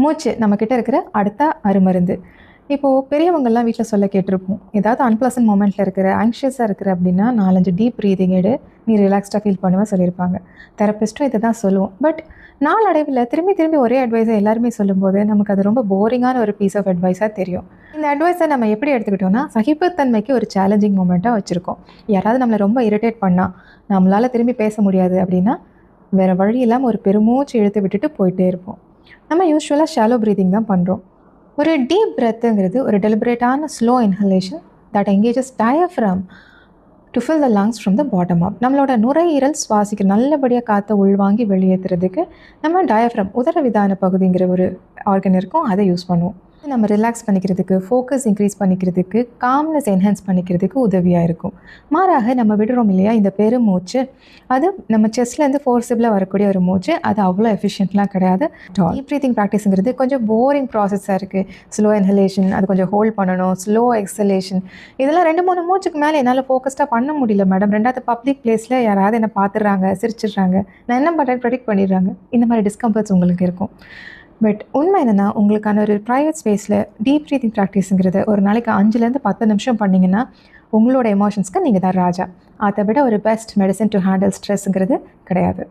மூச்சு நம்மக்கிட்ட இருக்கிற அடுத்த அருமருந்து. இப்போது பெரியவங்கள்லாம் வீட்டில் சொல்ல கேட்டிருப்போம். ஏதாவது அன்பிளசன்ட் மொமெண்ட்டில் இருக்கிற, ஆங்ஷியஸாக இருக்கிற அப்படின்னா 4, 5 டீப் ப்ரீதிங் எடு, நீ ரிலாக்ஸ்டாக ஃபீல் பண்ணுவேன் சொல்லியிருப்பாங்க. தெரப்பிஸ்ட்டும் இதை தான் சொல்லுவோம். பட் நாளடைவில் திரும்பி திரும்பி ஒரே அட்வைஸை எல்லாருமே சொல்லும்போது நமக்கு அது ரொம்ப போரிங்கான ஒரு பீஸ் ஆஃப் அட்வைஸாக தெரியும். இந்த அட்வைஸை நம்ம எப்படி எடுத்துக்கிட்டோம்னா, சகிப்புத்தன்மைக்கு ஒரு சேலஞ்சிங் மொமெண்ட்டாக வச்சுருக்கோம். யாராவது நம்மளை ரொம்ப இரிட்டேட் பண்ணால், நம்மளால் திரும்பி பேச முடியாது அப்படின்னா, வேறு வழி இல்லாமல் ஒரு பெருமூச்சு இழுத்து விட்டுட்டு போயிட்டே இருப்போம். நம்ம யூஸ்வலாக ஷாலோ ப்ரீதிங் தான் பண்ணுறோம். ஒரு டீப் பிரெத்துங்கிறது ஒரு டெலிபரேட்டான slow inhalation that engages diaphragm to fill the lungs from the bottom up. நம்மளோட நுரையீரல் சுவாசிக்க நல்லபடியாக காற்றை உள்வாங்கி வெளியேற்றுறதுக்கு நம்ம டயஃப்ரம் உதரவிதான பகுதிங்கிற ஒரு ஆர்கன் இருக்கும், அதை யூஸ் பண்ணுவோம். நம்ம ரிலாக்ஸ் பண்ணிக்கிறதுக்கு, ஃபோக்கஸ் இன்க்ரீஸ் பண்ணிக்கிறதுக்கு, காம்னஸ் என்ஹான்ஸ் பண்ணிக்கிறதுக்கு உதவியாக இருக்கும். மாறாக நம்ம விடுறோம் இல்லையா இந்த பெருமூச்சு, அது நம்ம செஸ்ட்லேருந்து ஃபோர்ஸிபிளாக வரக்கூடிய ஒரு மூச்சு, அது அவ்வளோ எஃபிஷியன்ட்லாம் கிடையாது. டீப் ப்ரீத்திங் ப்ராக்டிஸுங்கிறது கொஞ்சம் போரிங் ப்ராசஸாக இருக்குது. ஸ்லோ இன்ஹலேஷன், அது கொஞ்சம் ஹோல்ட் பண்ணணும், ஸ்லோ எக்ஸலேஷன், இதெல்லாம் 2-3 மூச்சுக்கு மேலே என்னால் ஃபோக்கஸ்டாக பண்ண முடியல மேடம். 2வது பப்ளிக் பிளேஸில் யாராவது என்ன பார்த்துடுறாங்க, சிரிச்சிடுறாங்க, நான் என்ன பண்ணுறேன் ப்ரெடிக்ட் பண்ணிடுறாங்க, இந்த மாதிரி டிஸ்கம்ஃபர்ட்ஸ் உங்களுக்கு இருக்கும். பட் உண்மை என்னென்னா, உங்களுக்கான ஒரு ப்ரைவேட் ஸ்பேஸில் டீப் ப்ரீத்திங் ப்ராக்டிஸுங்கிறது ஒரு நாளைக்கு 5லேருந்து 10 நிமிஷம் பண்ணிங்கன்னா உங்களோட எமோஷன்ஸ்க்கு நீங்கள் தான் ராஜா. அதை விட ஒரு பெஸ்ட் மெடிசன் டு ஹேண்டில் ஸ்ட்ரெஸ்ஸுங்கிறது கிடையாது.